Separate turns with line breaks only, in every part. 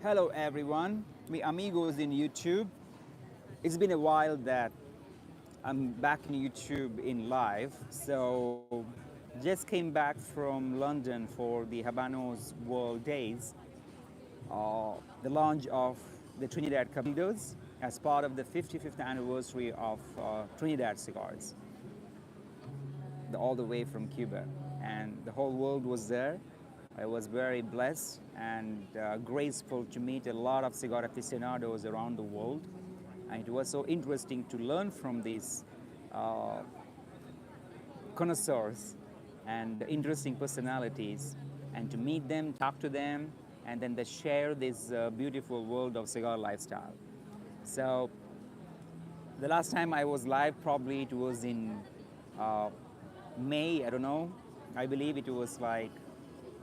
Hello everyone, mi amigos in YouTube. It's been a while that I'm back in YouTube in live. So just came back from London for the Habanos World Days, the launch of the Trinidad Cabildos as part of the 55th anniversary of Trinidad Cigars, all the way from Cuba. And the whole world was there. I was very blessed and graceful to meet a lot of cigar aficionados around the world. And it was so interesting to learn from these uh, connoisseurs and interesting personalities and to meet them, talk to them, and then they share this beautiful world of cigar lifestyle. So the last time I was live, probably it was in uh, May, I don't know. I believe it was like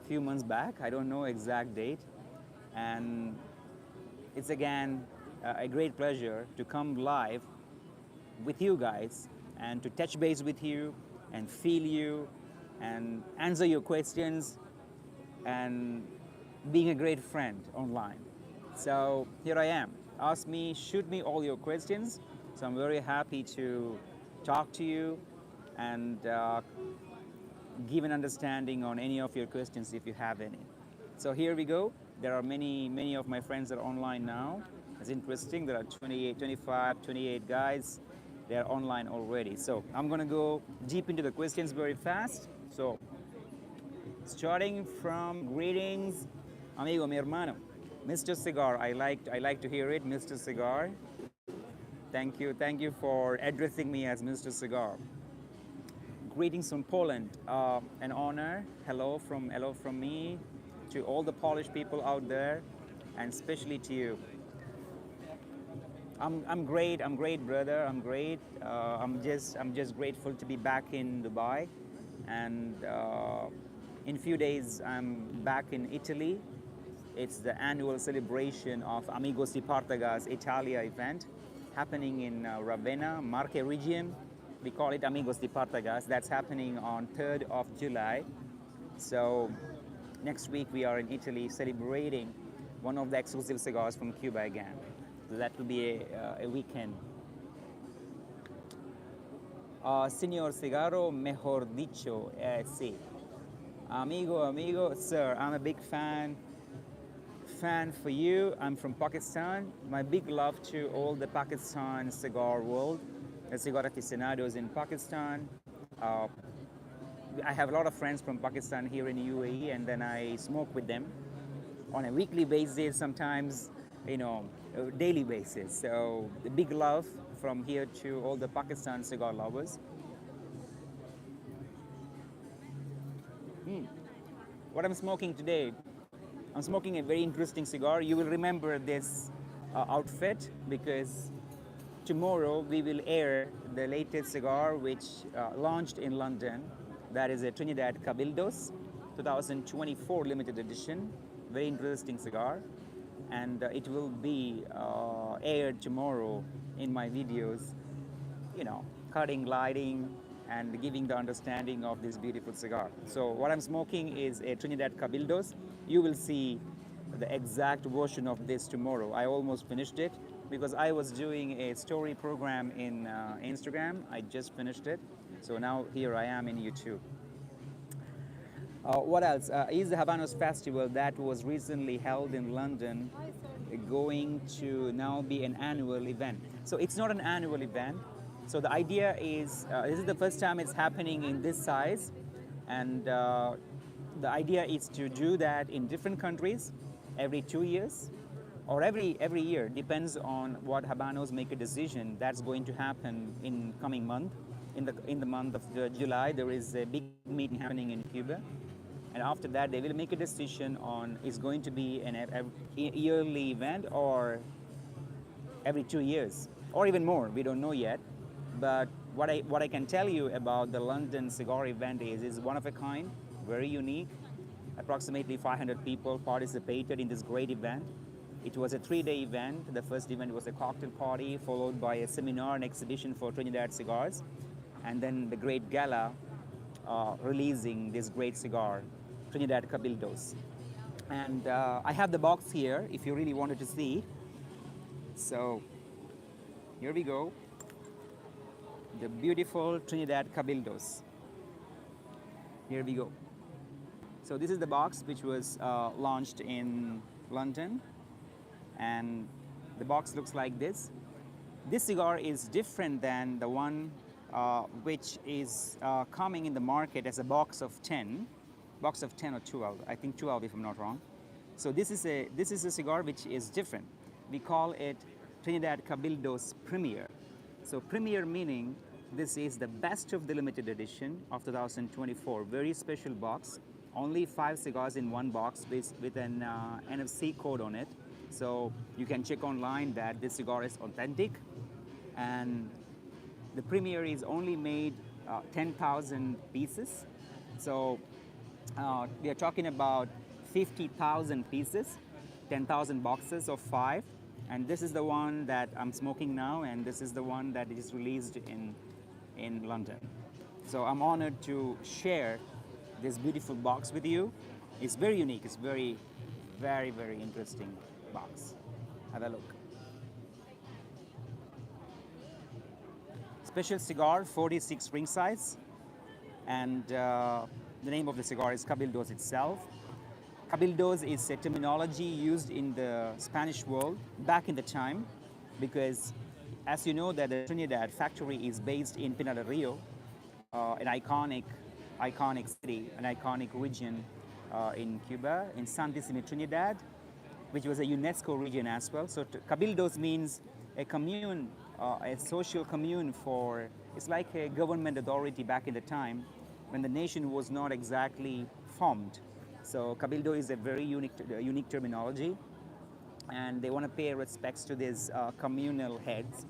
a few months back. I don't know exact date. And it's again a great pleasure to come live with you guys and to touch base with you and feel you and answer your questions and being a great friend online. So here I am. Ask me, shoot me all your questions. So I'm very happy to talk to you and give an understanding on any of your questions if you have any. So here we go. There are many of my friends that are online now. It's interesting. There are 28, 25, 28 guys. They're online already. So I'm going to go deep into the questions very fast. So starting from greetings, amigo, mi hermano, Mr. Cigar. I like to hear it, Mr. Cigar. Thank you for addressing me as Mr. Cigar. Greetings from Poland. An honor. Hello from me to all the Polish people out there, and especially to you. I'm great. I'm great, brother. I'm great. I'm just grateful to be back in Dubai, and in few days I'm back in Italy. It's the annual celebration of Amigos di Partagas Italia event happening in Ravenna, Marche region. We call it Amigos di Partagas. That's happening on 3rd of July. So next week we are in Italy celebrating one of the exclusive cigars from Cuba again. So that will be a weekend. Señor Cigarro, mejor dicho, sí. Amigo, sir, I'm a big fan for you. I'm from Pakistan. My big love to all the Pakistan cigar world, the cigar aficionados in Pakistan. Uh, I have a lot of friends from Pakistan here in UAE, and then I smoke with them on a weekly basis, sometimes, daily basis. So the big love from here to all the Pakistan cigar lovers. What I'm smoking today, I'm smoking a very interesting cigar. You will remember this outfit because tomorrow we will air the latest cigar which launched in London. That is a Trinidad Cabildos 2024 limited edition. Very interesting cigar. And it will be aired tomorrow in my videos, cutting, lighting, and giving the understanding of this beautiful cigar. So what I'm smoking is a Trinidad Cabildos. You will see the exact version of this tomorrow. I almost finished it because I was doing a story program in Instagram. I just finished it. So now here I am in YouTube. What else? Is the Habanos Festival that was recently held in London going to now be an annual event? So it's not an annual event. So the idea is, this is the first time it's happening in this size. And the idea is to do that in different countries every 2 years or every year. Depends on what Habanos make a decision. That's going to happen in coming month. In the month of July, there is a big meeting happening in Cuba. And after that, they will make a decision on is going to be an yearly event or every 2 years or even more. We don't know yet. But what I can tell you about the London cigar event is one of a kind, very unique. Approximately 500 people participated in this great event. It was a 3-day event. The first event was a cocktail party, followed by a seminar and exhibition for Trinidad cigars, and then the great gala releasing this great cigar, Trinidad Cabildos. And I have the box here if you really wanted to see. So here we go, the beautiful Trinidad Cabildos. Here we go. So this is the box which was launched in London, and the box looks like this. This cigar is different than the one which is coming in the market as a box of 10 or 12, I think 12 if I'm not wrong. So this is a cigar which is different. We call it Trinidad Cabildos Premier. So Premier meaning this is the best of the limited edition of 2024, very special box. Only 5 cigars in one box with an NFC code on it. So you can check online that this cigar is authentic, and the Premier is only made 10,000 pieces. So we are talking about 50,000 pieces, 10,000 boxes of 5. And this is the one that I'm smoking now, and this is the one that is released in London. So I'm honored to share this beautiful box with you. It's very unique. It's very, very, very interesting box. Have a look. Special cigar, 46 ring size, and the name of the cigar is Cabildos itself. Cabildos is a terminology used in the Spanish world back in the time, because as you know that the Trinidad factory is based in Pinar del Rio, an iconic city, an iconic region in Cuba, in Santissimi, Trinidad, which was a UNESCO region as well. So Cabildos means a commune, a social commune for, it's like a government authority back in the time when the nation was not exactly formed. So Cabildo is a very unique terminology, and they want to pay respects to these communal heads,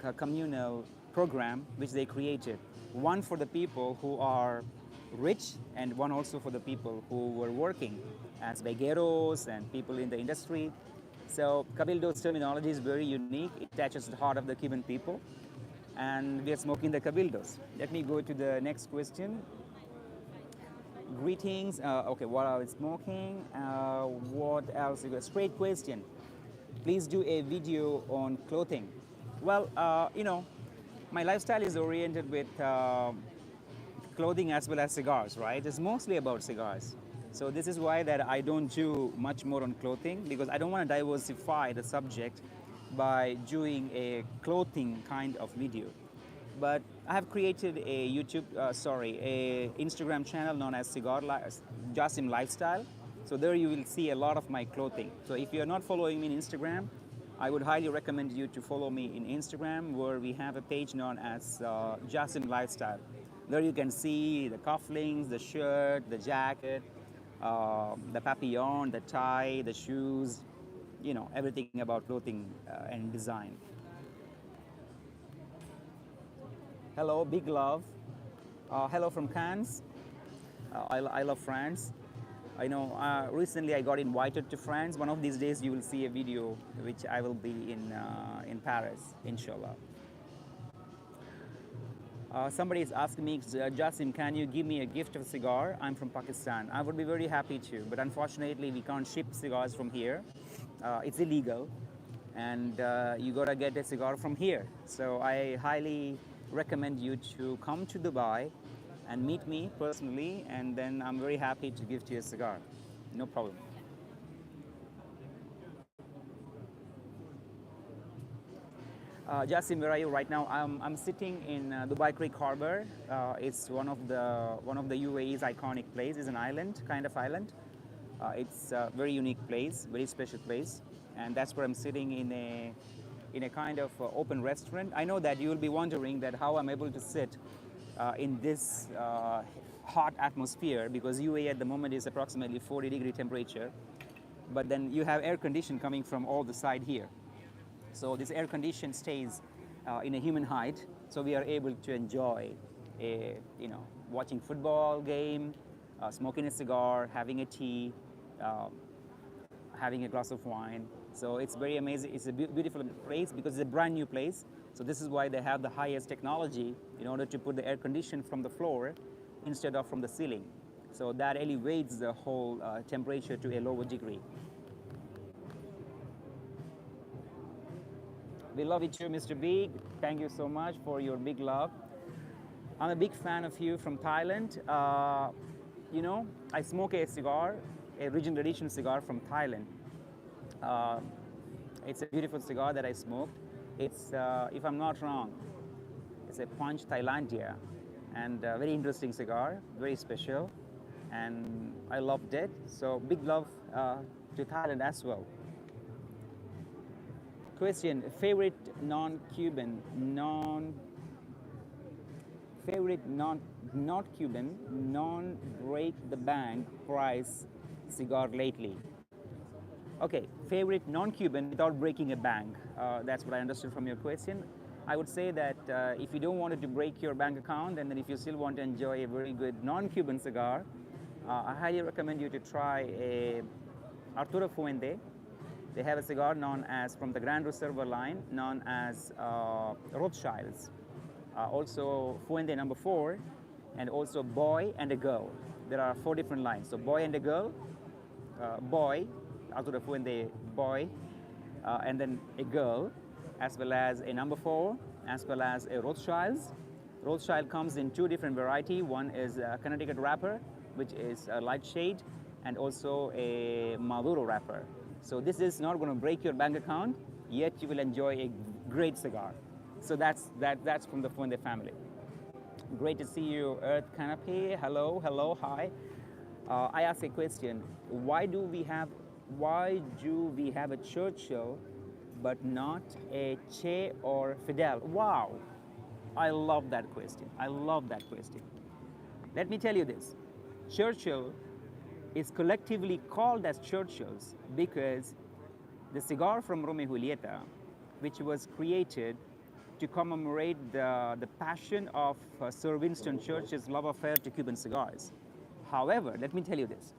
a communal program which they created. One for the people who are rich, and one also for the people who were working as vegueros and people in the industry. So Cabildo's terminology is very unique. It touches the heart of the Cuban people, and we are smoking the Cabildos. Let me go to the next question. Greetings. Okay, what are we smoking? What else? Straight question. Please do a video on clothing. Well, my lifestyle is oriented with clothing as well as cigars, right? It's mostly about cigars. So this is why that I don't do much more on clothing, because I don't want to diversify the subject by doing a clothing kind of video. But I have created a a Instagram channel known as Jasim Lifestyle. So there you will see a lot of my clothing. So if you're not following me in Instagram, I would highly recommend you to follow me in Instagram, where we have a page known as Jasim Lifestyle. There you can see the cufflinks, the shirt, the jacket, the papillon, the tie, the shoes, everything about clothing and design. Hello, big love. Hello from Cannes. I love France. I know recently I got invited to France. One of these days you will see a video which I will be in Paris, inshallah. Somebody is asking me, Jasim, can you give me a gift of a cigar? I'm from Pakistan. I would be very happy to, but unfortunately we can't ship cigars from here. It's illegal, and you gotta get a cigar from here. So I highly recommend you to come to Dubai and meet me personally, and then I'm very happy to gift you a cigar. No problem. Jasim, where are you right now? I'm sitting in Dubai Creek Harbor. It's one of the UAE's iconic place. It's an island, kind of island. It's a very unique place, very special place, and that's where I'm sitting in a kind of open restaurant. I know that you will be wondering that how I'm able to sit in this hot atmosphere, because UAE at the moment is approximately 40-degree temperature, but then you have air condition coming from all the side here. So this air condition stays in a human height, so we are able to enjoy watching football game, smoking a cigar, having a tea, having a glass of wine. So it's very amazing. It's a beautiful place because it's a brand new place. So this is why they have the highest technology in order to put the air condition from the floor instead of from the ceiling. So that elevates the whole temperature to a lower degree. We love you too, Mr. Big. Thank you so much for your big love. I'm a big fan of you from Thailand. You know, I smoke a cigar, a Regional Edition cigar from Thailand. Uh, it's a beautiful cigar that I smoked. It's, if I'm not wrong, it's a Punch Thailandia, and a very interesting cigar, very special, and I loved it. So big love to Thailand as well. Question: favorite non-Cuban, not Cuban, non-break the bank price cigar lately. Okay, favorite non-Cuban without breaking a bank. That's what I understood from your question. I would say that if you don't want it to break your bank account, and then if you still want to enjoy a very good non-Cuban cigar, I highly recommend you to try a Arturo Fuente. They have a cigar known as, from the Grand Reserva line, known as Rothschilds. Also Fuente number 4, and also Boy and a Girl. There are 4 different lines. So Boy and a Girl, Boy, Arturo Fuente Boy, and then a Girl, as well as a number 4, as well as a Rothschilds. Rothschild comes in 2 different varieties. One is a Connecticut wrapper, which is a light shade, and also a Maduro wrapper. So this is not going to break your bank account, yet you will enjoy a great cigar. So that's from the Fuente family. Great to see you, Earth Canopy. Hello, hello, hi. I asked a question. Why do we have a Churchill but not a Che or Fidel? Wow, I love that question. I love that question. Let me tell you this. Churchill is collectively called as Churchills because the cigar from Romeo y Julieta, which was created to commemorate the passion of Sir Winston Churchill's love affair to Cuban cigars. However, let me tell you this.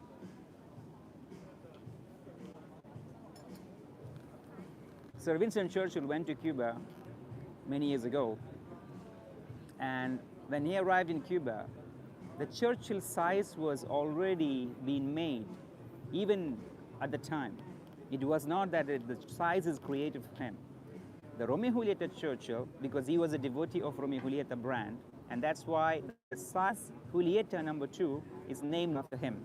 Sir Winston Churchill went to Cuba many years ago, and when he arrived in Cuba, the Churchill size was already being made, even at the time. It was not that the size is created for him. The Romeo y Julieta Churchill, because he was a devotee of Romeo y Julieta brand, and that's why the size Julieta number 2 is named after him.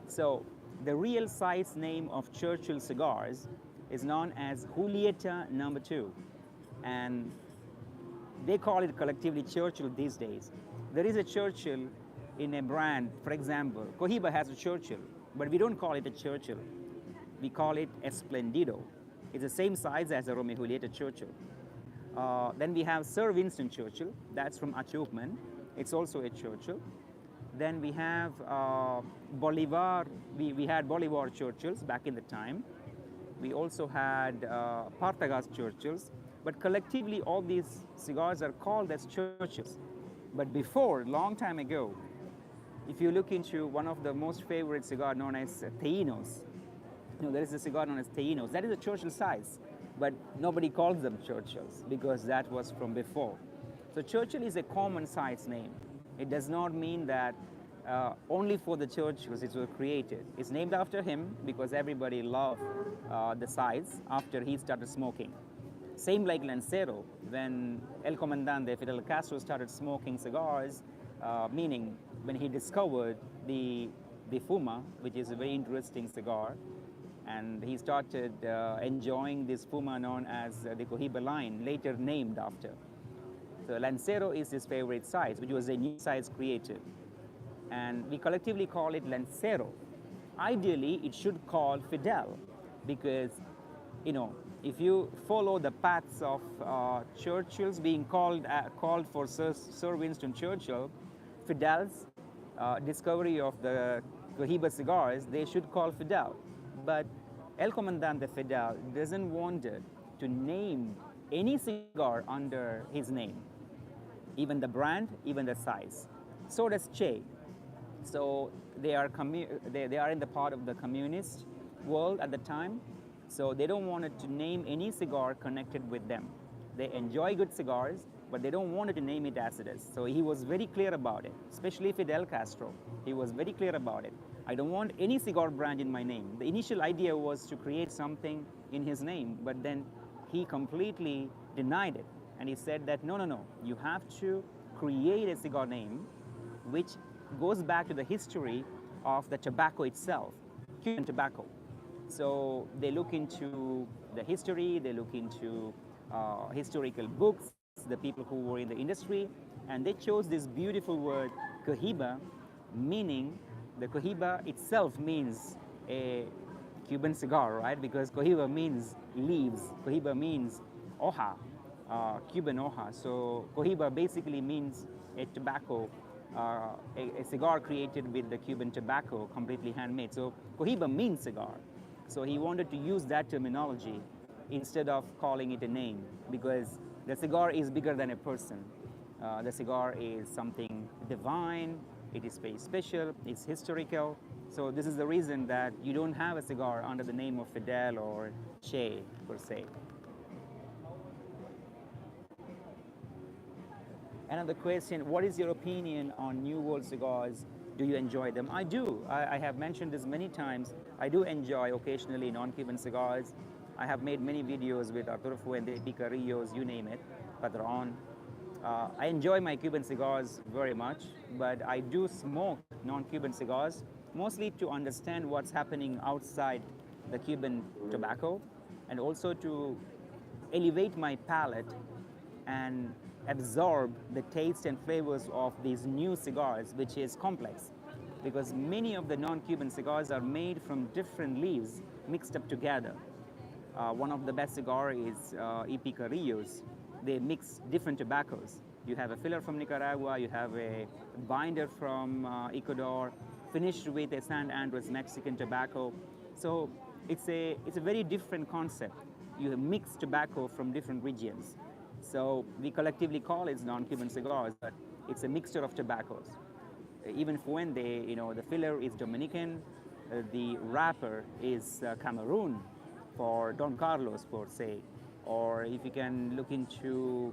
So the real size name of Churchill cigars is known as Julieta number 2, and they call it collectively Churchill these days. There is a Churchill in a brand. For example, Cohiba has a Churchill, but we don't call it a Churchill. We call it Esplendido. It's the same size as a Romeo y Julieta Churchill. Then we have Sir Winston Churchill. That's from Achupman. It's also a Churchill. Then we have Bolivar. We had Bolivar Churchills back in the time. We also had Partagas Churchills. But collectively, all these cigars are called as Churchills. But before, long time ago, if you look into one of the most favorite cigar known as Teinos, there is a cigar known as Teinos. That is a Churchill size, but nobody calls them Churchills because that was from before. So Churchill is a common size name. It does not mean that only for the Churchills it was created. It's named after him because everybody loved the size after he started smoking. Same like Lancero, when El Comandante Fidel Castro started smoking cigars, meaning when he discovered the Fuma, which is a very interesting cigar, and he started enjoying this Fuma known as the Cohiba line, later named after. So Lancero is his favorite size, which was a new size created. And we collectively call it Lancero. Ideally, it should call Fidel because, if you follow the paths of Churchills being called for Sir Winston Churchill, Fidel's discovery of the Cohiba cigars, they should call Fidel. But El Comandante Fidel doesn't want to name any cigar under his name, even the brand, even the size. So does Che. So they are in the part of the communist world at the time. So they don't want to name any cigar connected with them. They enjoy good cigars, but they don't want to name it as it is. So he was very clear about it, especially Fidel Castro. He was very clear about it. I don't want any cigar brand in my name. The initial idea was to create something in his name, but then he completely denied it. And he said that, no, no, no, you have to create a cigar name which goes back to the history of the tobacco itself, Cuban tobacco. So they look into the history, they look into historical books, the people who were in the industry, and they chose this beautiful word, cohiba, meaning the cohiba itself means a Cuban cigar, right? Because cohiba means leaves, cohiba means hoja, Cuban hoja. So cohiba basically means a tobacco, a cigar created with the Cuban tobacco, completely handmade. So cohiba means cigar. So he wanted to use that terminology instead of calling it a name, because the cigar is bigger than a person. The cigar is something divine, it is very special, it's historical. So this is the reason that you don't have a cigar under the name of Fidel or Che, per se. Another question, what is your opinion on New World cigars? Do you enjoy them? I do. I have mentioned this many times. I do enjoy occasionally non-Cuban cigars. I have made many videos with Arturo Fuente, Picarillos, you name it, Padron. I enjoy my Cuban cigars very much, but I do smoke non-Cuban cigars, mostly to understand what's happening outside the Cuban tobacco, and also to elevate my palate and absorb the taste and flavors of these new cigars, which is complex, because many of the non-Cuban cigars are made from different leaves mixed up together. One of the best cigar is E.P. Carrillos. They mix different tobaccos. You have a filler from Nicaragua, you have a binder from Ecuador, finished with a San Andres Mexican tobacco. So it's a very different concept. You mix tobacco from different regions. So we collectively call it non-Cuban cigars, but it's a mixture of tobaccos. Even Fuente, the filler is Dominican, the wrapper is Cameroon for Don Carlos, per se. Or if you can look into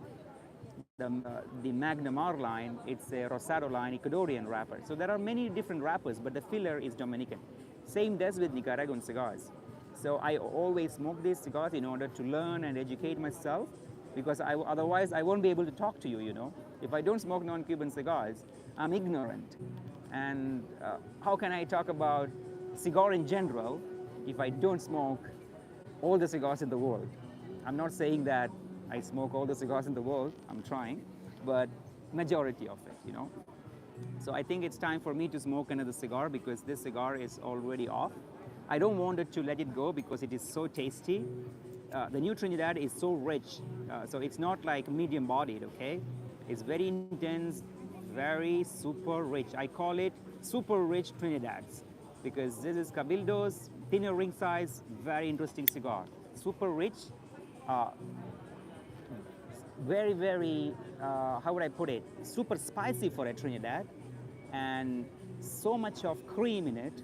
the Magnum R line, it's a Rosado line, Ecuadorian wrapper. So there are many different wrappers, but the filler is Dominican. Same does with Nicaraguan cigars. So I always smoke these cigars in order to learn and educate myself, because otherwise I won't be able to talk to you, If I don't smoke non-Cuban cigars, I'm ignorant. And how can I talk about cigar in general if I don't smoke all the cigars in the world? I'm not saying that I smoke all the cigars in the world, I'm trying, but majority of it, So I think it's time for me to smoke another cigar, because this cigar is already off. I don't want it to let it go because it is so tasty. The new Trinidad is so rich, so it's not like medium bodied, okay? It's very intense, very super rich. I call it super rich Trinidads, because this is Cabildos, thinner ring size, very interesting cigar. Super rich, very, very, how would I put it? Super spicy for a Trinidad, and so much of cream in it.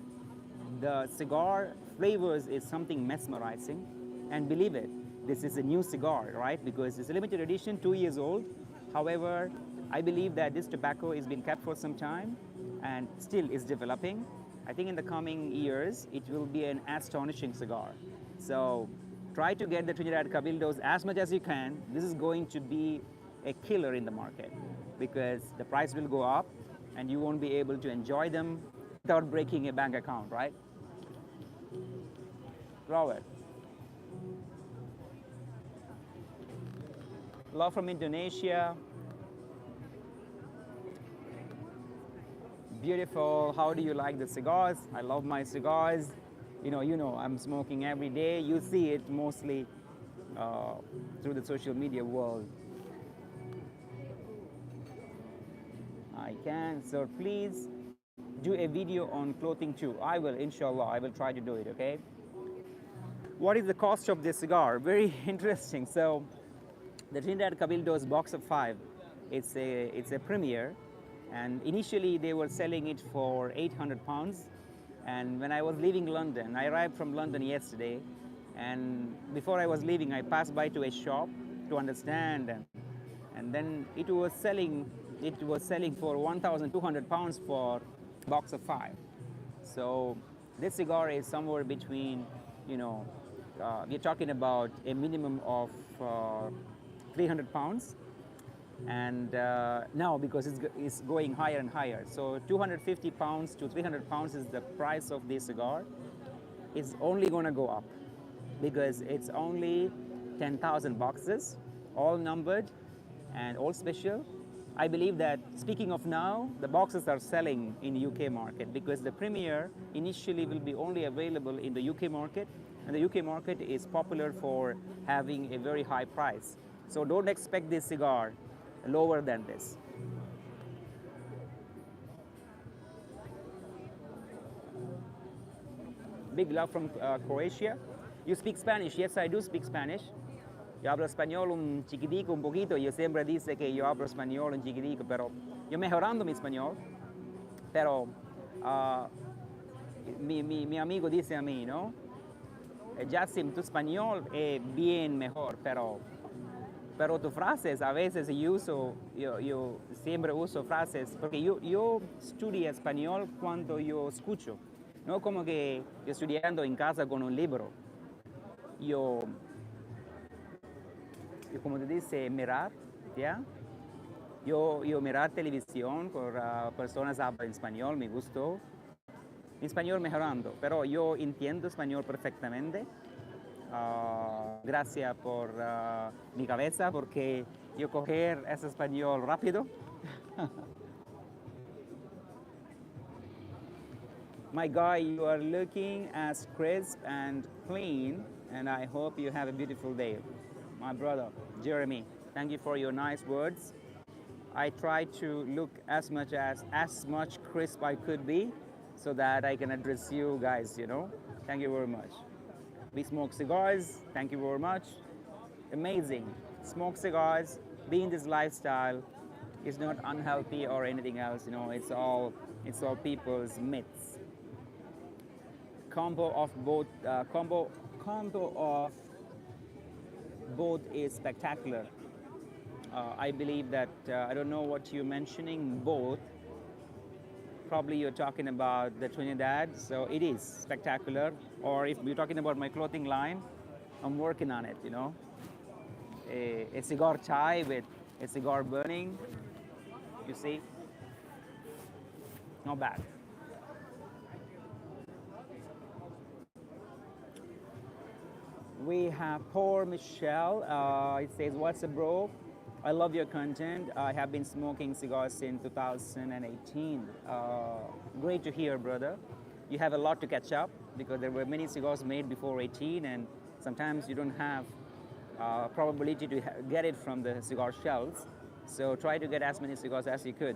The cigar flavors is something mesmerizing. And believe it, this is a new cigar, right? Because it's a limited edition, 2 years old. However, I believe that this tobacco has been kept for some time and still is developing. I think in the coming years, it will be an astonishing cigar. So try to get the Trinidad Cabildos as much as you can. This is going to be a killer in the market, because the price will go up and you won't be able to enjoy them without breaking a bank account, right? Robert. Love from Indonesia. Beautiful. How do you like the cigars? I love my cigars. You know, I'm smoking every day. You see it mostly through the social media world. I can. So please do a video on clothing too. I will, inshallah. I will try to do it, okay? What is the cost of this cigar? Very interesting. So the Trinidad Cabildos box of 5, it's a premiere, and initially they were selling it for 800 pounds. And when I was leaving London, I arrived from London yesterday, and before I was leaving, I passed by to a shop to understand and then it was selling for 1,200 pounds for a box of 5. So this cigar is somewhere between, you know, we're talking about a minimum of 300 pounds, and now because it's going higher and higher. So 250 pounds to 300 pounds is the price of this cigar. It's only going to go up because it's only 10,000 boxes, all numbered and all special. I believe that, speaking of now, the boxes are selling in the UK market because the Premier initially will be only available in the UK market, and the UK market is popular for having a very high price. So don't expect this cigar lower than this. Big love from Croatia. You speak Spanish? Yes, I do speak Spanish. Yo hablo español un chiquitico, un poquito. Yo siempre dice que yo hablo español un chiquitico, pero yo mejorando mi español. Pero mi amigo dice a mí, ¿no? Jasim, tu español es bien mejor, pero tus frases, a veces yo siempre uso frases, porque yo estudio español cuando yo escucho, no como que yo estudiando en casa con un libro. Yo como te dice, mirar, ¿ya? Yo mirar televisión por personas que hablan español, me gustó. Mi español mejorando, pero yo entiendo español perfectamente. Gracias por mi cabeza, porque yo coger ese español rápido. My guy, you are looking as crisp and clean, and I hope you have a beautiful day. My brother, Jeremy, thank you for your nice words. I try to look as much crisp I could be, so that I can address you guys, you know. Thank you very much. We smoke cigars. Thank you very much. Amazing. Smoke cigars. Be in this lifestyle. It's not unhealthy or anything else, you know. It's all people's myths. Combo of both is spectacular. I believe that I don't know what you're mentioning. Both. Probably you're talking about the Trinidad, so it is spectacular. Or if you're talking about my clothing line, I'm working on it, you know. A cigar tie with a cigar burning, you see. Not bad. We have poor Michelle. It says, what's up, bro? I love your content. I have been smoking cigars since 2018. Great to hear, brother. You have a lot to catch up because there were many cigars made before 18, and sometimes you don't have probability to get it from the cigar shelves. So try to get as many cigars as you could.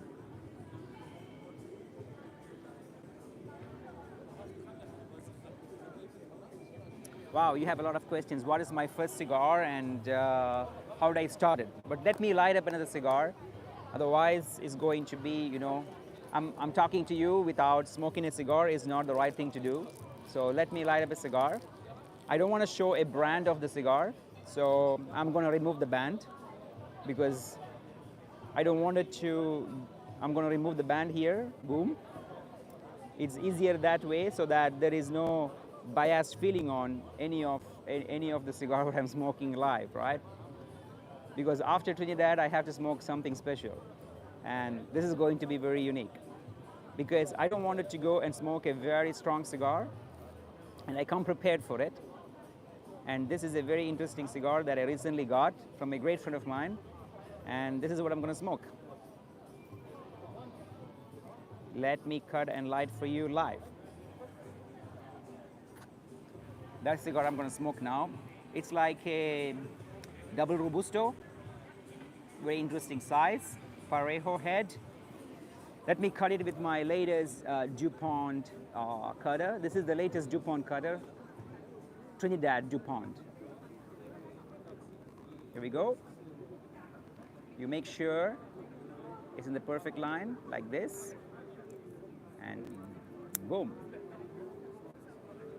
Wow, you have a lot of questions. What is my first cigar and how did I start it? But let me light up another cigar. Otherwise, it's going to be, you know, I'm talking to you without smoking a cigar is not the right thing to do. So let me light up a cigar. I don't want to show a brand of the cigar, so I'm going to remove the band because I don't want it to. I'm going to remove the band here. Boom. It's easier that way so that there is no biased feeling on any of the cigar that I'm smoking live, right? Because after Trinidad, I have to smoke something special. And this is going to be very unique. Because I don't want it to go and smoke a very strong cigar, and I come prepared for it. And this is a very interesting cigar that I recently got from a great friend of mine. And this is what I'm going to smoke. Let me cut and light for you live. That cigar I'm going to smoke now. It's like a double Robusto, very interesting size, Parejo head. Let me cut it with my latest DuPont cutter. This is the latest DuPont cutter, Trinidad DuPont. Here we go. You make sure it's in the perfect line, like this, and boom.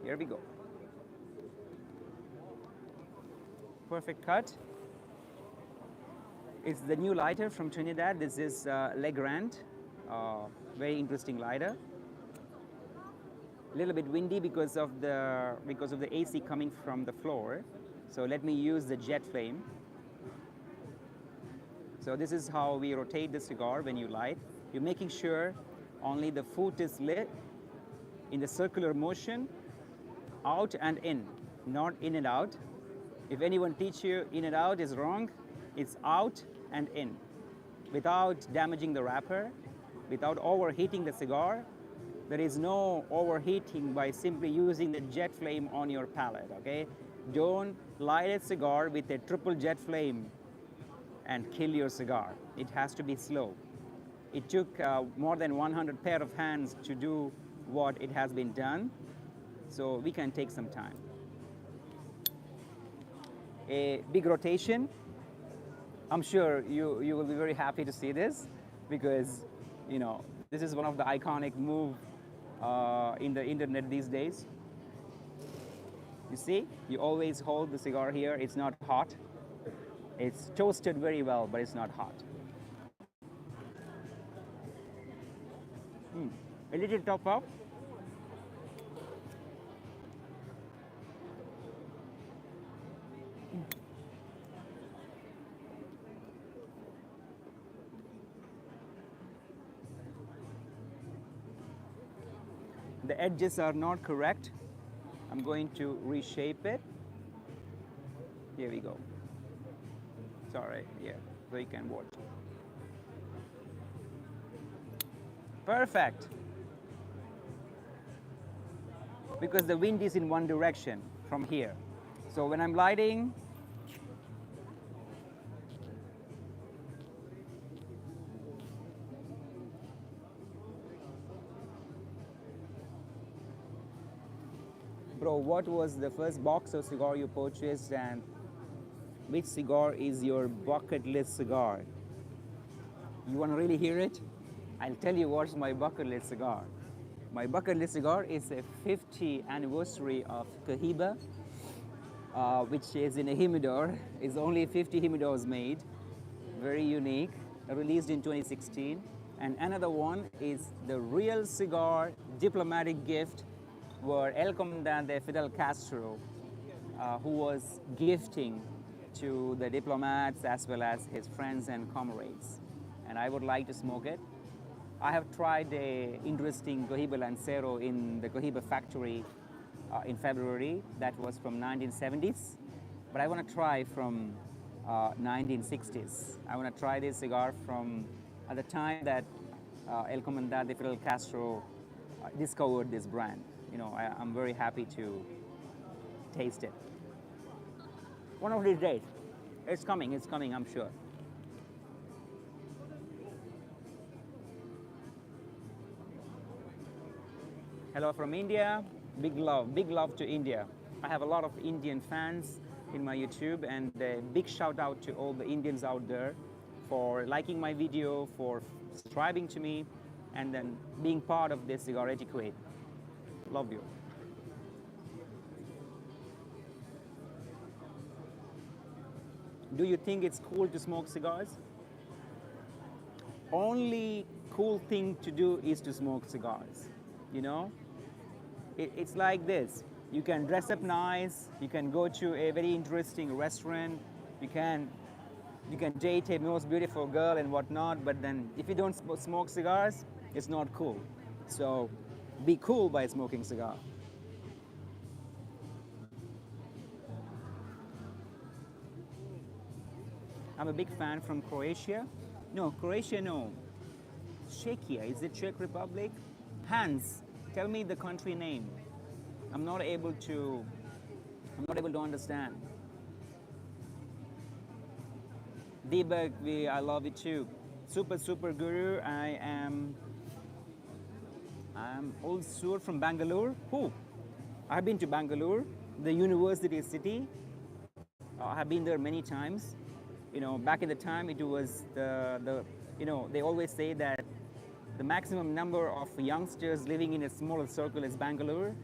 Here we go. Perfect cut. It's the new lighter from Trinidad. This is Legrand, very interesting lighter. A little bit windy because of the AC coming from the floor. So let me use the jet flame. So this is how we rotate the cigar when you light. You're making sure only the foot is lit in the circular motion, out and in, not in and out. If anyone teach you in and out is wrong, it's out and in, without damaging the wrapper, without overheating the cigar. There is no overheating by simply using the jet flame on your palate, okay? Don't light a cigar with a triple jet flame and kill your cigar. It has to be slow. It took more than 100 pair of hands to do what it has been done, so we can take some time. A big rotation. I'm sure you will be very happy to see this because, you know, this is one of the iconic moves in the internet these days. You see, you always hold the cigar here. It's not hot. It's toasted very well, but it's not hot. A little top up. The edges are not correct. I'm going to reshape it. Here we go. Sorry, yeah, so you can watch. Perfect. Because the wind is in one direction from here. So when I'm lighting, bro, what was the first box of cigar you purchased and which cigar is your bucket list cigar? You want to really hear it? I'll tell you what's my bucket list cigar. My bucket list cigar is a 50th anniversary of Cohiba, which is in a humidor. It's only 50 humidors made, very unique, released in 2016. And another one is the real cigar diplomatic gift where El Comandante Fidel Castro, who was gifting to the diplomats as well as his friends and comrades. And I would like to smoke it. I have tried an interesting Cohiba Lancero in the Cohiba factory in February. That was from 1970s. But I want to try from 1960s. I want to try this cigar from at the time that El Comandante Fidel Castro discovered this brand. You know, I'm very happy to taste it. One of these days. It's coming, I'm sure. Hello from India. Big love to India. I have a lot of Indian fans in my YouTube, and a big shout out to all the Indians out there for liking my video, for subscribing to me, and then being part of this cigar etiquette. Love you. Do you think it's cool to smoke cigars? Only cool thing to do is to smoke cigars, you know? It's like this. You can dress up nice, you can go to a very interesting restaurant, you can date a most beautiful girl and whatnot, but then if you don't smoke cigars, it's not cool. So be cool by smoking cigar. I'm a big fan from Croatia. No, Croatia, no. Czechia, is it Czech Republic? Hans, tell me the country name. I'm not able to understand. Deepak, I love it too. Super guru. I'm also from Bangalore. Who? I've been to Bangalore, the university city. I have been there many times. You know, back in the time, it was you know, they always say that the maximum number of youngsters living in a smaller circle is Bangalore,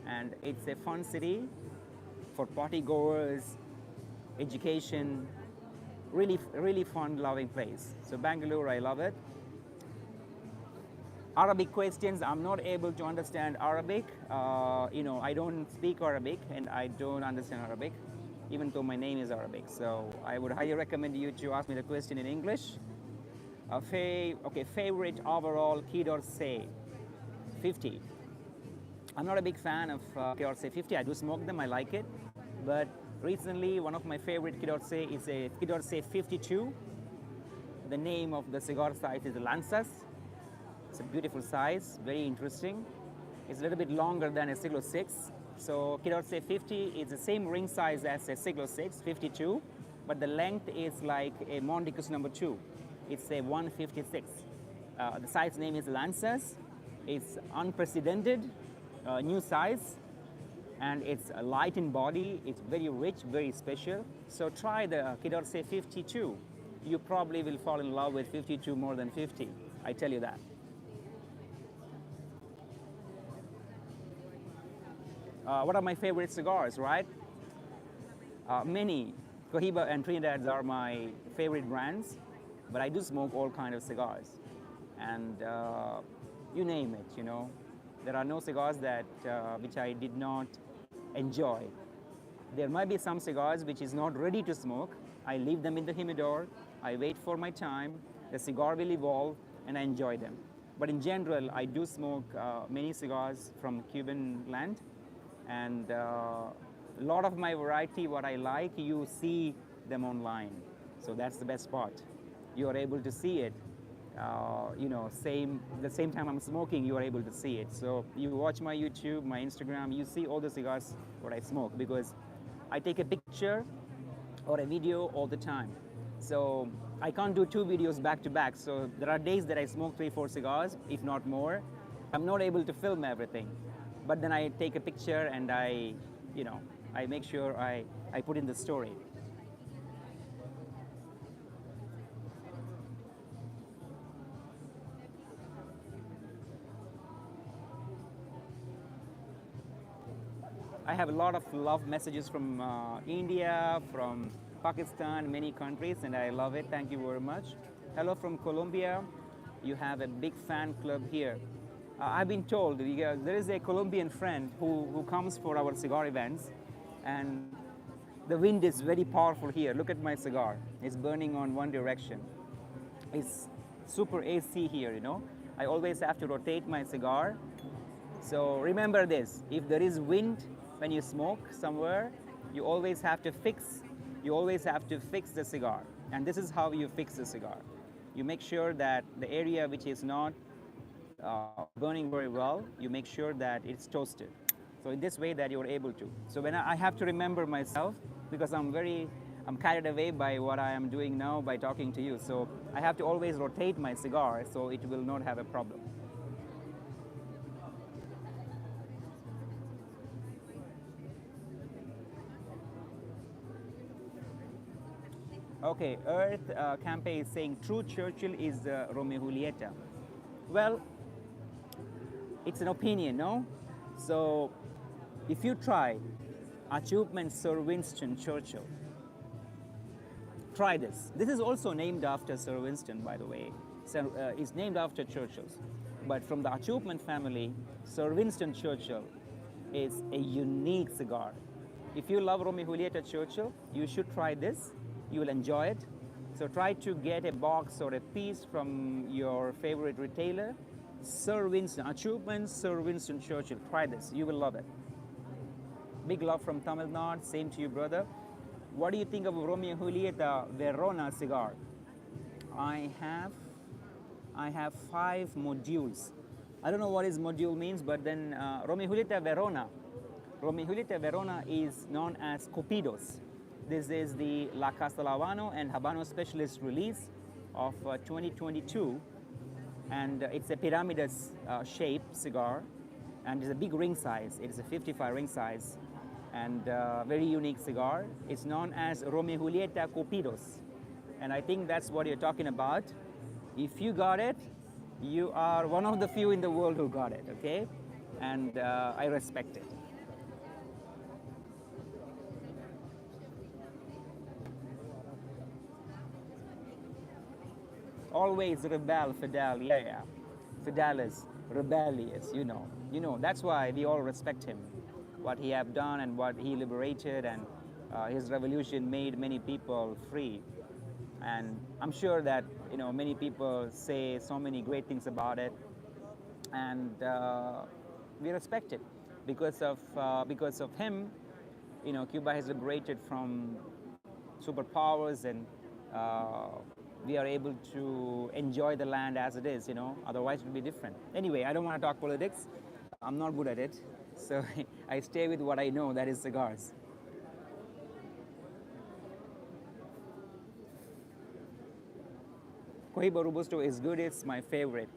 and it's a fun city for party goers, education, really fun, loving place. So Bangalore, I love it. Arabic questions, I'm not able to understand Arabic. I don't speak Arabic and I don't understand Arabic, even though my name is Arabic. So I would highly recommend you to ask me the question in English. Okay, favorite overall key say 50. I'm not a big fan of say 50. I do smoke them, I like it. But recently, one of my favorite say is a say 52. The name of the cigar size is Lanzas. It's a beautiful size, very interesting. It's a little bit longer than a Siglo 6. So say 50 is the same ring size as a Siglo 6, 52, but the length is like a Mondicus number 2. It's a 156. The size name is Lanzas. It's unprecedented, new size, and it's light in body. It's very rich, very special. So try the say 52. You probably will fall in love with 52 more than 50. I tell you that. What are my favorite cigars, right? Many. Cohiba and Trinidad are my favorite brands, but I do smoke all kinds of cigars. And you name it, There are no cigars that which I did not enjoy. There might be some cigars which is not ready to smoke. I leave them in the humidor. I wait for my time. The cigar will evolve, and I enjoy them. But in general, I do smoke many cigars from Cuban land. And a lot of my variety, what I like, you see them online. So that's the best part. You are able to see it. The same time I'm smoking, you are able to see it. So you watch my YouTube, my Instagram, you see all the cigars what I smoke, because I take a picture or a video all the time. So I can't do 2 videos back to back. So there are days that I smoke 3-4 cigars, if not more. I'm not able to film everything. But then I take a picture and I make sure I put in the story. I have a lot of love messages from India, from Pakistan, many countries, and I love it. Thank you very much. Hello from Colombia. You have a big fan club here. I've been told there is a Colombian friend who comes for our cigar events, and the wind is very powerful here. Look at my cigar. It's burning on one direction. It's super AC here, I always have to rotate my cigar. So remember this, if there is wind when you smoke somewhere, you always have to fix the cigar. And this is how you fix the cigar. You make sure that the area which is not burning very well, you make sure that it's toasted. So in this way that you're able to. So when I have to remember myself, because I'm carried away by what I am doing now by talking to you. So I have to always rotate my cigar so it will not have a problem. Okay, Earth Campe is saying true Churchill is Romeo Julieta. Well, it's an opinion, no? So if you try achievement Sir Winston Churchill, try this. This is also named after Sir Winston, by the way. So, it's named after Churchill's. But from the achievement family, Sir Winston Churchill is a unique cigar. If you love Romeo Julieta Churchill, you should try this. You will enjoy it. So try to get a box or a piece from your favorite retailer. Sir Winston, achievement Sir Winston Churchill. Try this. You will love it. Big love from Tamil Nadu. Same to you, brother. What do you think of Romeo Julieta Verona cigar? I have 5 modules. I don't know what his module means, but then Romeo Julieta Verona is known as Copidos. This is the La Castellavano and Habano specialist release of 2022, and it's a pyramidus shape cigar, and it's a big ring size. It's a 55 ring size, and very unique cigar. It's known as Romeo Julieta Copidos, and I think that's what you're talking about. If you got it, you are one of the few in the world who got it, okay? And I respect it. always rebel, Fidel. Yeah, yeah. Fidel is rebellious, you know. You know, that's why we all respect him. What he have done and what he liberated, and his revolution made many people free. And I'm sure that, you know, many people say so many great things about it, and we respect it because of him. You know, Cuba has liberated from superpowers, and uh, we are able to enjoy the land as it is. You know, otherwise it would be different. Anyway, I don't want to talk politics. I'm not good at it, so I stay with what I know. That is cigars. Cohiba Robusto is good. It's my favorite.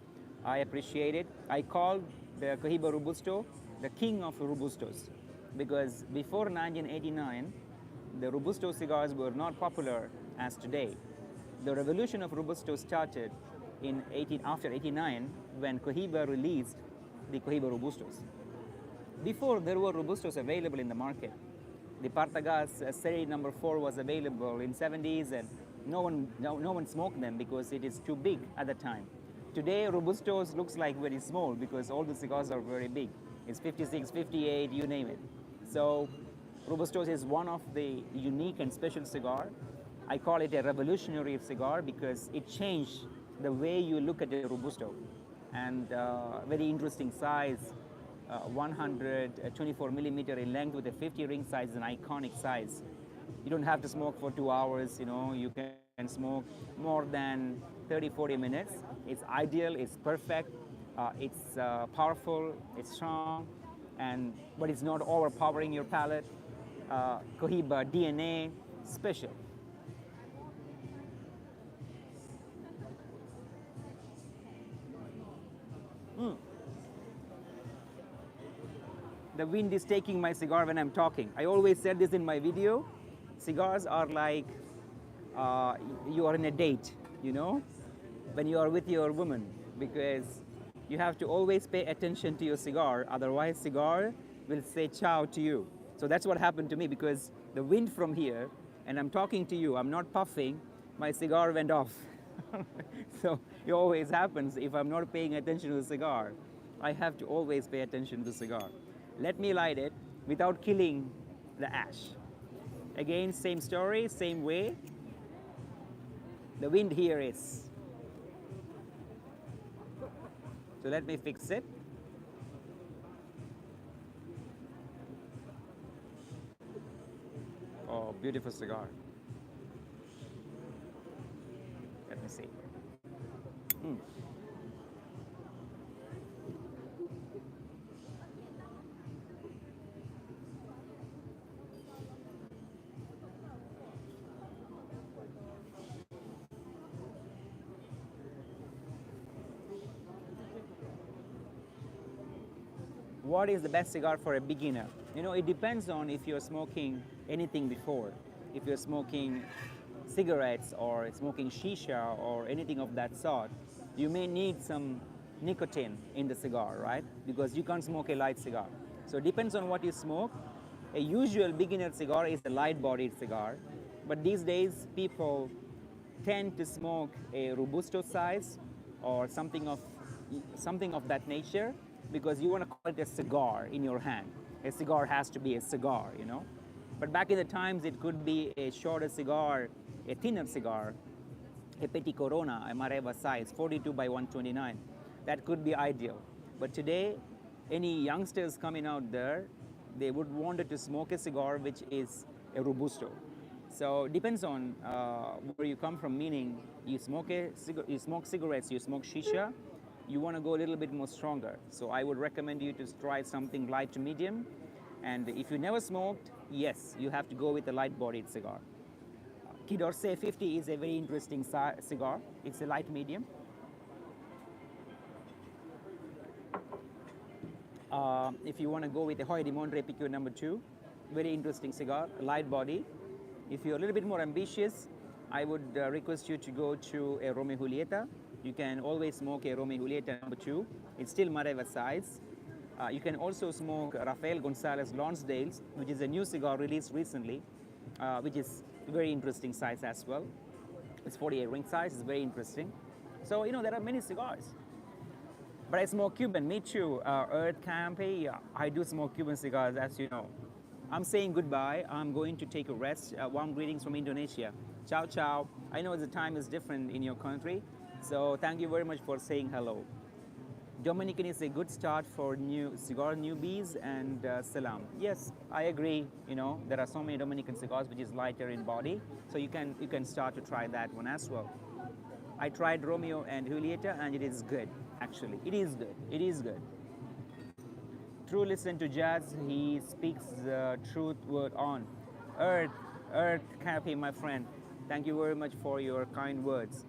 I appreciate it. I call the Cohiba Robusto the king of Robustos because before 1989, the Robusto cigars were not popular as today. The revolution of Robusto started in after 89 when Cohiba released the Cohiba Robustos. Before, there were Robustos available in the market. The Partagas Serie number 4 was available in 70s, and no one smoked them because it is too big at the time. Today, Robustos looks like very small because all the cigars are very big. It's 56, 58, you name it. So Robustos is one of the unique and special cigar. I call it a revolutionary cigar because it changed the way you look at a Robusto. And very interesting size, 124 millimeter in length with a 50 ring size is an iconic size. You don't have to smoke for 2 hours, you know, you can smoke more than 30-40 minutes. It's ideal, it's perfect, it's powerful, it's strong, but it's not overpowering your palate. Cohiba DNA, special. Mm. The wind is taking my cigar when I'm talking. I always said this in my video. Cigars are like you are in a date, you know, when you are with your woman, because you have to always pay attention to your cigar, otherwise cigar will say ciao to you. So that's what happened to me because the wind from here, and I'm talking to you, I'm not puffing, my cigar went off. So it always happens if I'm not paying attention to the cigar. I have to always pay attention to the cigar. Let me light it without killing the ash. Again, same story, same way. The wind here is. So let me fix it. Oh, beautiful cigar. Let me see. Mm. What is the best cigar for a beginner? You know, it depends on if you're smoking anything before. If you're smoking cigarettes or smoking shisha or anything of that sort, you may need some nicotine in the cigar, right? Because you can't smoke a light cigar. So it depends on what you smoke. A usual beginner cigar is a light-bodied cigar, but these days people tend to smoke a robusto size or something of that nature because you want to call it a cigar in your hand. A cigar has to be a cigar, you know. But back in the times, it could be a shorter cigar, a thinner cigar, a Petit Corona, a Mareva size, 42 by 129. That could be ideal. But today, any youngsters coming out there, they would want to smoke a cigar which is a Robusto. So it depends on where you come from, meaning you smoke cigarettes, you smoke shisha, you want to go a little bit more stronger. So I would recommend you to try something light to medium. And if you never smoked, yes, you have to go with a light-bodied cigar. Kidorse 50 is a very interesting cigar. It's a light medium. If you want to go with a Hoy de Monterrey PQ number 2, very interesting cigar, light body. If you're a little bit more ambitious, I would request you to go to a Romeo Julieta. You can always smoke a Romeo Julieta number 2. It's still Mareva size. You can also smoke Rafael Gonzalez Lonsdale's, which is a new cigar released recently, which is a very interesting size as well. It's 48 ring size, it's very interesting. So, there are many cigars. But I smoke Cuban, me too. Earth Campy, I do smoke Cuban cigars, as you know. I'm saying goodbye. I'm going to take a rest. Warm greetings from Indonesia. Ciao, ciao. I know the time is different in your country, so thank you very much for saying hello. Dominican is a good start for new cigar newbies, and salam. Yes, I agree. There are so many Dominican cigars which is lighter in body, so you can start to try that one as well. I tried Romeo and Julieta, and it is good. Actually, it is good. It is good. True listen to jazz. He speaks the truth word on. Earth, Earth Cappy, my friend. Thank you very much for your kind words.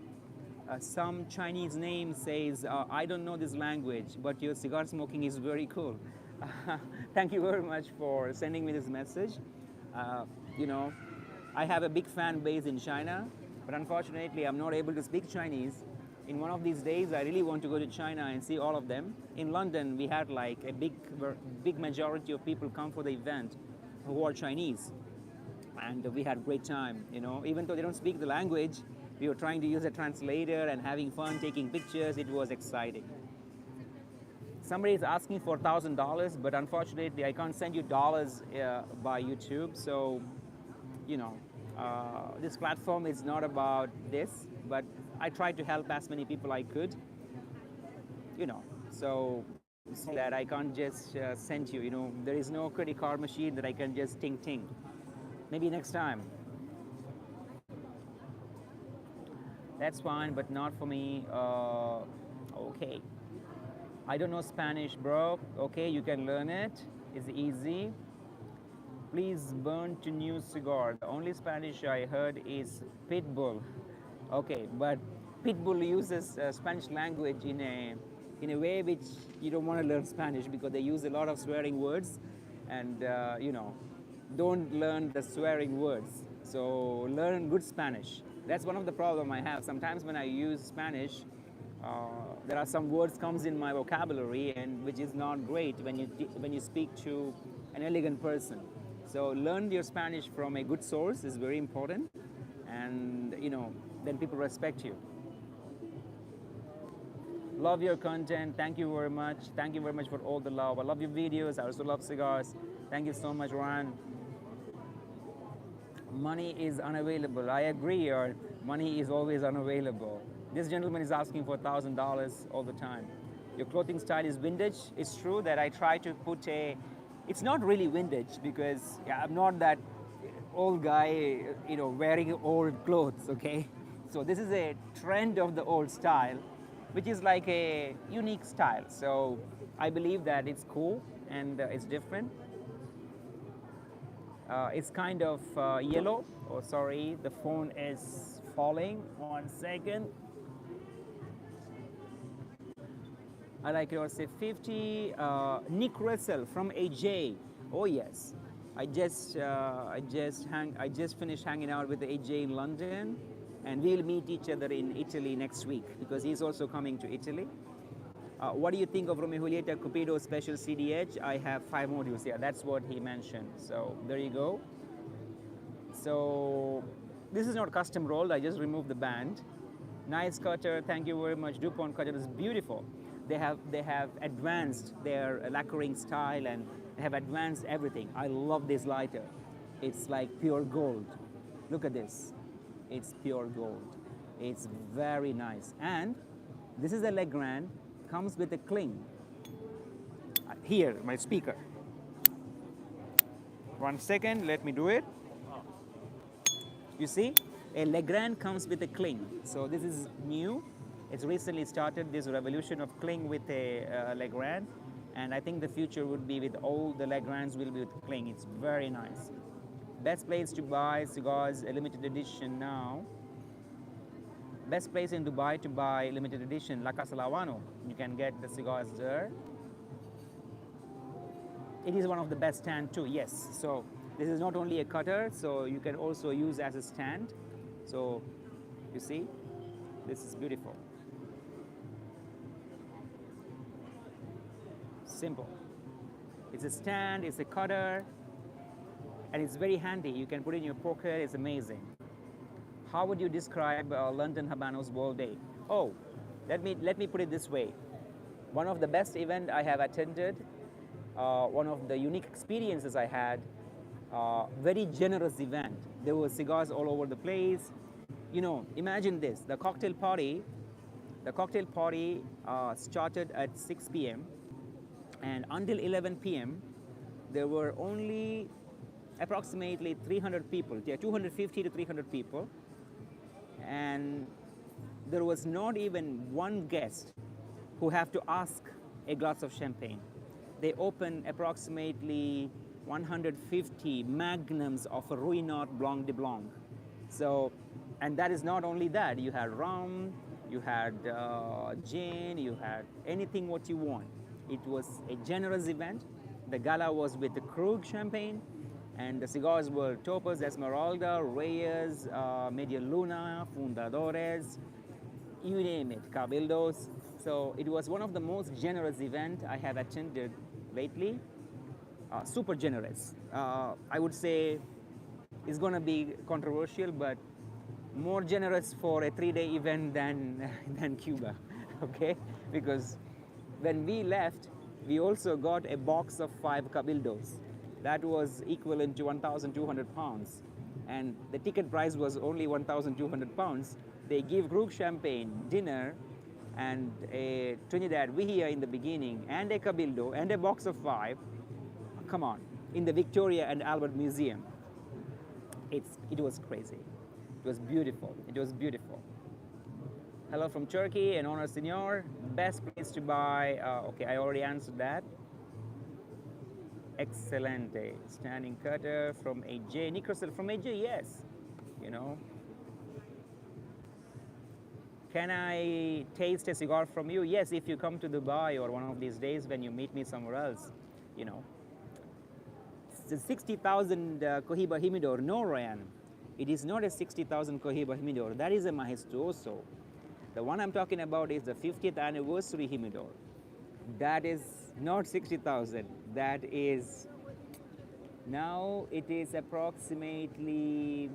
Some Chinese name says, I don't know this language, but your cigar smoking is very cool. Thank you very much for sending me this message. Uh, you know, I have a big fan base in China, but unfortunately, I'm not able to speak Chinese. In one of these days, I really want to go to China and see all of them. In London, we had like a big majority of people come for the event who are Chinese, and we had a great time. Even though they don't speak the language, we were trying to use a translator and having fun, taking pictures. It was exciting. Somebody is asking for $1,000, but unfortunately, I can't send you dollars by YouTube. So, this platform is not about this, but I tried to help as many people I could. So that I can't just send you. There is no credit card machine that I can just ting ting. Maybe next time. That's fine, but not for me. Okay. I don't know Spanish, bro. Okay, you can learn it. It's easy. Please burn to new cigar. The only Spanish I heard is pitbull. Okay, but pitbull uses Spanish language in a way which you don't want to learn Spanish, because they use a lot of swearing words, and don't learn the swearing words. So learn good Spanish. That's one of the problem I have. Sometimes when I use Spanish, there are some words comes in my vocabulary, and which is not great when you speak to an elegant person. So learn your Spanish from a good source is very important, and then people respect you. Love your content. Thank you very much. Thank you very much for all the love. I love your videos. I also love cigars. Thank you so much, Ryan. Money is unavailable. I agree, or money is always unavailable. This gentleman is asking for $1,000 all the time. Your clothing style is vintage. It's true that I try to put it's not really vintage, because I'm not that old guy, wearing old clothes, okay? So this is a trend of the old style, which is like a unique style. So I believe that it's cool and it's different. It's kind of yellow. Oh, sorry, the phone is falling. 1 second. I like yours. Say 50. Nick Russell from AJ. Oh yes, I just finished hanging out with AJ in London, and we'll meet each other in Italy next week, because he's also coming to Italy. What do you think of Romeo Julieta Cupido Special CDH? I have 5 modules. Yeah, that's what he mentioned. So there you go. So this is not custom rolled. I just removed the band. Nice cutter. Thank you very much. DuPont cutter is beautiful. They have advanced their lacquering style, and have advanced everything. I love this lighter. It's like pure gold. Look at this. It's pure gold. It's very nice. And this is a Legrand. Comes with a cling. Here, my speaker. 1 second, let me do it. You see, a Legrand comes with a cling. So this is new. It's recently started this revolution of cling with a Legrand, and I think the future would be with all the Legrands will be with cling. It's very nice. Best place to buy cigars, a limited edition now. Best place in Dubai to buy limited edition, La Casa Habano. You can get the cigars there. It is one of the best stand too, yes. So this is not only a cutter, so you can also use as a stand. So you see, this is beautiful. Simple. It's a stand, it's a cutter, and it's very handy. You can put it in your pocket, it's amazing. How would you describe London Habanos World Day? Oh, Let me put it this way. One of the best event I have attended, one of the unique experiences I had, very generous event. There were cigars all over the place. Imagine this: the cocktail party started at 6 p.m. and until 11 p.m. there were only approximately 300 people, yeah, 250 to 300 people, and there was not even one guest who have to ask a glass of champagne. They opened approximately 150 magnums of a Ruinart Blanc de Blanc. So, and that is not only that. You had rum, you had gin, you had anything what you want. It was a generous event. The gala was with the Krug champagne, and the cigars were Topaz, Esmeralda, Reyes, Media Luna, Fundadores, you name it, Cabildos. So it was one of the most generous events I have attended lately. Super generous. I would say it's going to be controversial, but more generous for a 3-day event than than Cuba, okay? Because when we left, we also got a box of 5 Cabildos. That was equivalent to 1,200 pounds, and the ticket price was only 1,200 pounds. They give group champagne, dinner, and a Trinidad Vihia in the beginning, and a Cabildo, and a box of 5. Come on, in the Victoria and Albert Museum. It was crazy. It was beautiful. It was beautiful. Hello from Turkey, and honor senor. Best place to buy. Okay, I already answered that. Excelente. Standing cutter from AJ. Nicholson from AJ, yes. Can I taste a cigar from you? Yes, if you come to Dubai or one of these days when you meet me somewhere else, you know. It's a 60,000 Cohiba Humidor. No, Ryan, it is not a 60,000 Cohiba Humidor. That is a Majestuoso. The one I'm talking about is the 50th anniversary Humidor. That is not 60,000. That is, now it is approximately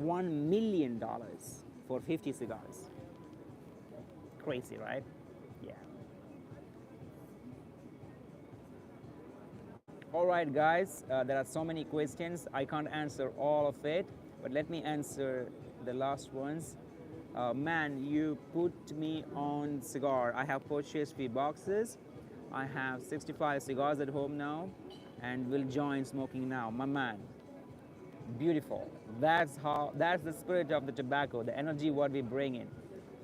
$1 million for 50 cigars. Crazy, right? Yeah. All right, guys, there are so many questions. I can't answer all of it, but let me answer the last ones. Man, you put me on cigar. I have purchased 3 boxes. I have 65 cigars at home now and will join smoking now. My man, beautiful. That's the spirit of the tobacco, the energy what we bring in.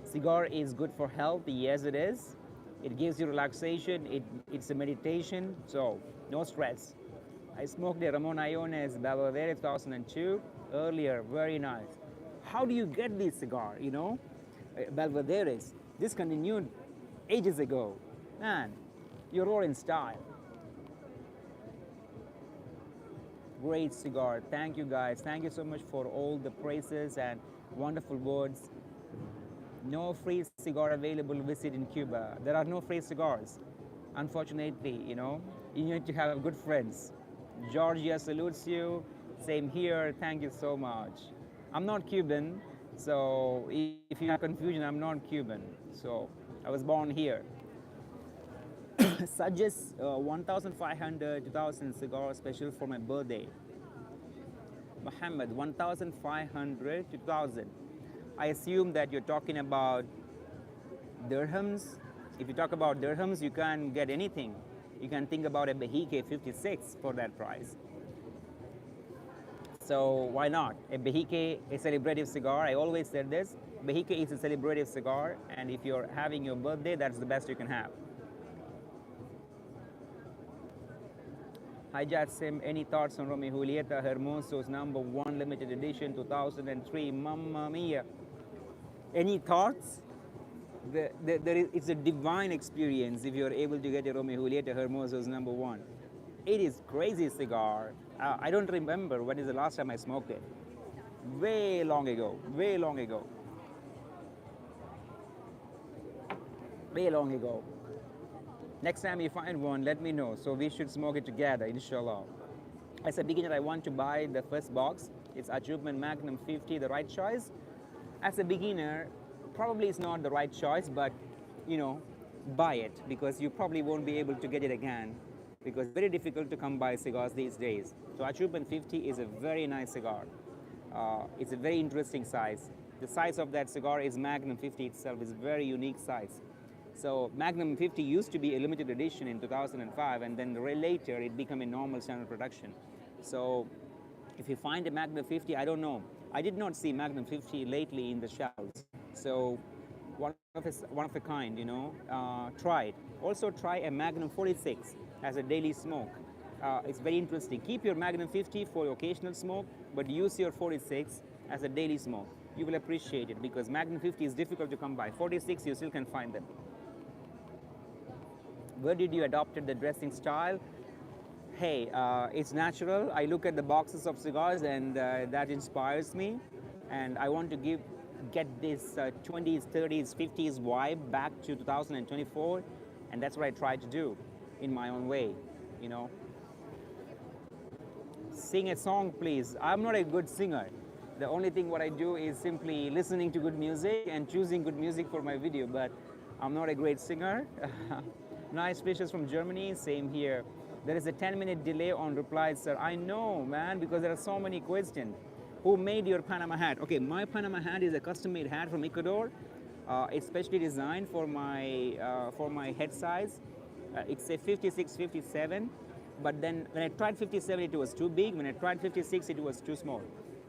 Cigar is good for health. Yes, it is. It gives you relaxation. It's a meditation, so no stress. I smoked a Ramon Iones Belvedere 2002 earlier. Very nice. How do you get this cigar? Belvederes discontinued ages ago. Man, you're all in style. Great cigar. Thank you, guys. Thank you so much for all the praises and wonderful words. No free cigar available. Visit in Cuba. There are no free cigars. Unfortunately, you need to have good friends. Georgia salutes you. Same here. Thank you so much. I'm not Cuban, so if you have confusion, I'm not Cuban. So I was born here. Suggest 1,500, 2,000 cigar special for my birthday. Muhammad, 1,500 to 2,000. I assume that you're talking about dirhams. If you talk about dirhams, you can't get anything. You can think about a Behike 56 for that price. So why not? A Behike, a celebrative cigar. I always said this. Behike is a celebrative cigar, and if you're having your birthday, that's the best you can have. Hi Jasim, any thoughts on Romeo Julieta Hermoso's #1 limited edition 2003? Mamma mia. Any thoughts? It's a divine experience if you're able to get a Romeo Julieta Hermoso's #1. It is crazy cigar. I don't remember when is the last time I smoked it. Way long ago. Way long ago. Way long ago. Next time you find one, let me know. So we should smoke it together, inshallah. As a beginner, I want to buy the first box. It's Achievement Magnum 50, the right choice. As a beginner, probably is not the right choice, but you know, buy it because you probably won't be able to get it again because it's very difficult to come by cigars these days. So Achuban 50 is a very nice cigar. It's a very interesting size. The size of that cigar is Magnum 50 itself. It's a very unique size. So Magnum 50 used to be a limited edition in 2005, and then later it became a normal standard production. So if you find a Magnum 50, I don't know. I did not see Magnum 50 lately in the shelves. So one of a kind, you know, try it. Also try a Magnum 46 as a daily smoke. It's very interesting. Keep your Magnum 50 for occasional smoke, but use your 46 as a daily smoke. You will appreciate it because Magnum 50 is difficult to come by. 46, you still can find them. Where did you adopted the dressing style? Hey, it's natural. I look at the boxes of cigars and that inspires me. And I want to get this 20s, 30s, 50s vibe back to 2024. And that's what I try to do in my own way, you know. Sing a song, please. I'm not a good singer. The only thing what I do is simply listening to good music and choosing good music for my video, but I'm not a great singer. Nice wishes from Germany, same here. There is a 10-minute delay on replies, sir. I know, man, because there are so many questions. Who made your Panama hat? Okay, my Panama hat is a custom-made hat from Ecuador. It's specially designed for my head size. It's a 56, 57. But then when I tried 57, it was too big. When I tried 56, it was too small.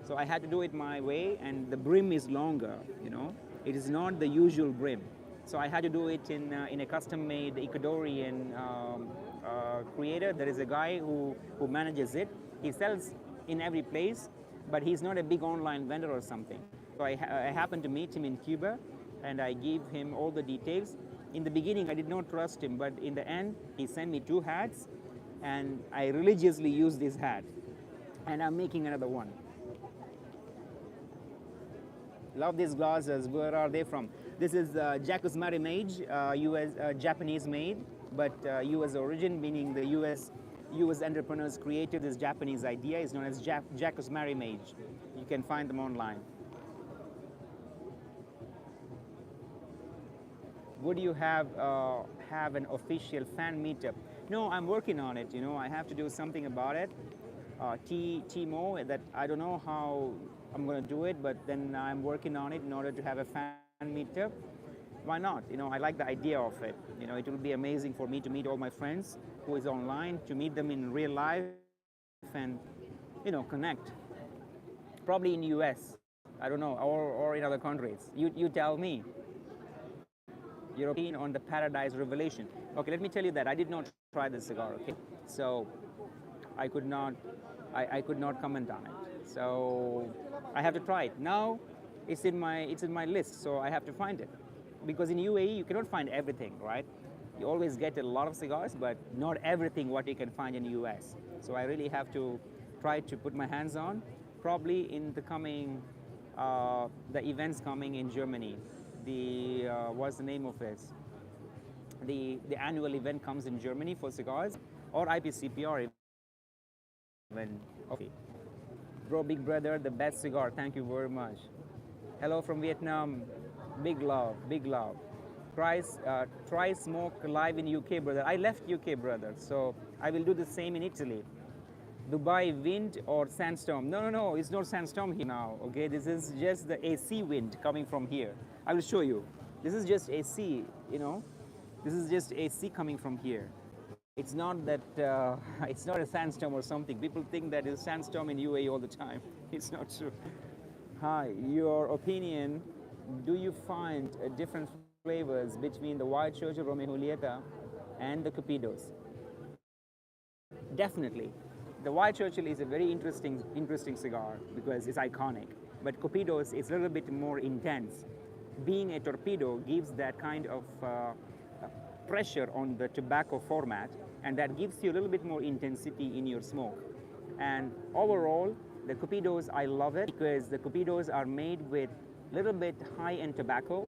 So I had to do it my way, and the brim is longer, you know. It is not the usual brim. So I had to do it in a custom-made Ecuadorian creator. There is a guy who manages it. He sells in every place, but he's not a big online vendor or something. So I happened to meet him in Cuba, and I gave him all the details. In the beginning, I did not trust him, but in the end, he sent me 2 hats, and I religiously used this hat. And I'm making another one. Love these glasses. Where are they from? This is Jacques Marimage, US Japanese made, but US origin, meaning the US entrepreneurs created this Japanese idea. It's known as Jacques Marimage. You can find them online. Would you have an official fan meetup? No, I'm working on it. You know, I have to do something about it. Timo, that I don't know how I'm going to do it, but then I'm working on it in order to have a fan meetup. Why not? You know, I like the idea of it. You know, it will be amazing for me to meet all my friends who is online, to meet them in real life and, you know, connect. Probably in the US, I don't know, or in other countries. You tell me. Your opinion on the Paradise Revelation. Okay, let me tell you that I did not try this cigar, okay? So I could not comment on it. So I have to try it. Now it's in my list, so I have to find it. Because in UAE you cannot find everything, right? You always get a lot of cigars, but not everything what you can find in the US. So I really have to try to put my hands on, probably in the coming, the events coming in Germany. The, what's the name of it? The annual event comes in Germany for cigars, or IPCPR event. Okay. Bro, big brother, the best cigar. Thank you very much. Hello from Vietnam. Big love, big love. Try smoke live in UK, brother. I left UK, brother, so I will do the same in Italy. Dubai wind or sandstorm? No, it's not sandstorm here now, okay? This is just the AC wind coming from here. I will show you. This is just AC, you know? This is just AC coming from here. It's not that, it's not a sandstorm or something. People think that it's sandstorm in UAE all the time. It's not true. Hi, your opinion, do you find different flavors between the White Churchill Romeo Julieta and the Cupidos? Definitely. The White Churchill is a very interesting cigar because it's iconic. But Cupidos is a little bit more intense. Being a torpedo gives that kind of pressure on the tobacco format, and that gives you a little bit more intensity in your smoke. And overall, the Cupidos, I love it because the Cupidos are made with a little bit high-end tobacco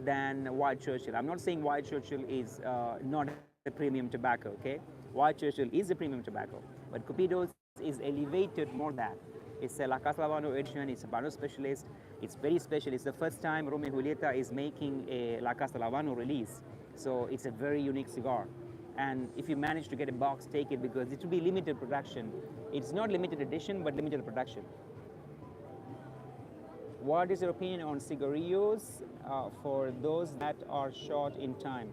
than White Churchill. I'm not saying White Churchill is not a premium tobacco, okay? White Churchill is a premium tobacco, but Cupidos is elevated more than that. It's a La Casa Habano edition. It's a Habano specialist. It's very special. It's the first time Romeo Julieta is making a La Casa Habano release. So it's a very unique cigar. And if you manage to get a box, take it because it will be limited production. It's not limited edition, but limited production. What is your opinion on cigarillos for those that are short in time?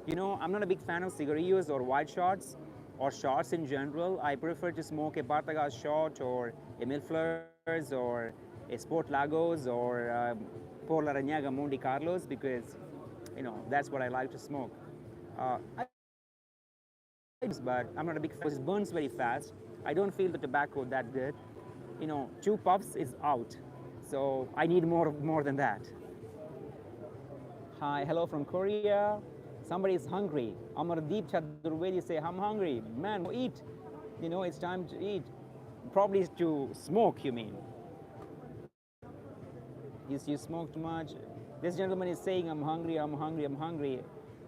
You know, I'm not a big fan of cigarillos or wide shots or shots in general. I prefer to smoke a Partagas shot or a Mil Fleurs or a Sport Lagos or Por La Reñaga Monte Carlos because, you know, that's what I like to smoke. But I'm not a big fan because it burns very fast. I don't feel the tobacco that good. You know, 2 puffs is out. So I need more than that. Hi, hello from Korea. Somebody is hungry. Amardeep Chaturvedi say, I'm hungry. Man, eat. You know, it's time to eat. Probably to smoke, you mean. You smoke too much. This gentleman is saying, I'm hungry, I'm hungry, I'm hungry.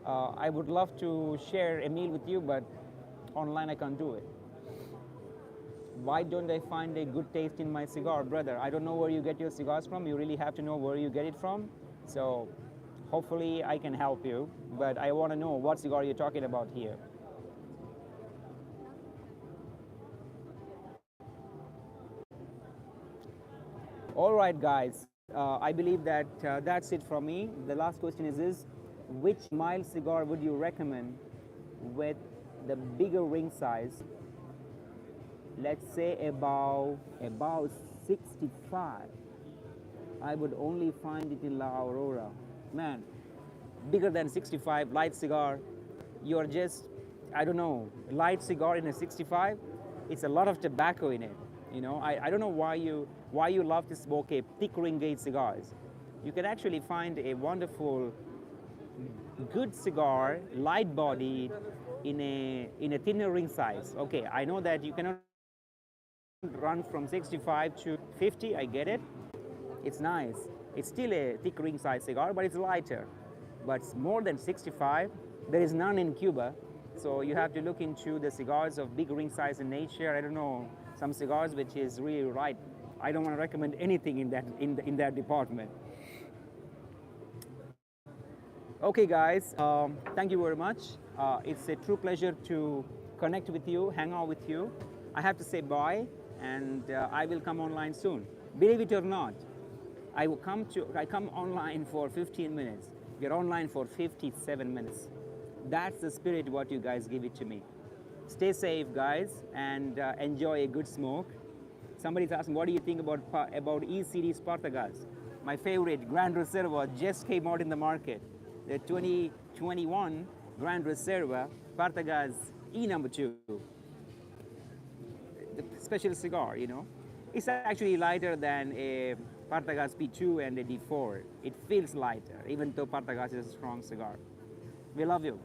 I would love to share a meal with you, but online I can't do it. Why don't I find a good taste in my cigar? Brother, I don't know where you get your cigars from. You really have to know where you get it from. So hopefully I can help you, but I want to know what cigar you're talking about here. All right, guys. I believe that that's it from me. The last question is this: which mild cigar would you recommend with the bigger ring size? Let's say about 65. I would only find it in La Aurora. Man, bigger than 65 light cigar. You're just, I don't know, light cigar in a 65. It's a lot of tobacco in it. You know, I don't know why you love to smoke a thick ring gauge cigars. You can actually find a wonderful, good cigar, light bodied, in a thinner ring size. Okay, I know that you cannot run from 65 to 50. I get it. It's nice. It's still a thick ring size cigar, but it's lighter. But more than 65, there is none in Cuba. So you have to look into the cigars of big ring size in nature. I don't know, some cigars which is really right. I don't want to recommend anything in that department. Okay, guys, thank you very much. It's a true pleasure to connect with you, hang out with you. I have to say bye, and I will come online soon. Believe it or not, I come online for 15 minutes. You're online for 57 minutes. That's the spirit what you guys give it to me. Stay safe, guys, and enjoy a good smoke. Somebody's asking, what do you think about E-Series Partagas? My favorite, Grand Reserva, just came out in the market. The 2021 Grand Reserva Partagas E number 2. The special cigar, you know. It's actually lighter than a Partagas P2 and a D4. It feels lighter, even though Partagas is a strong cigar. We love you.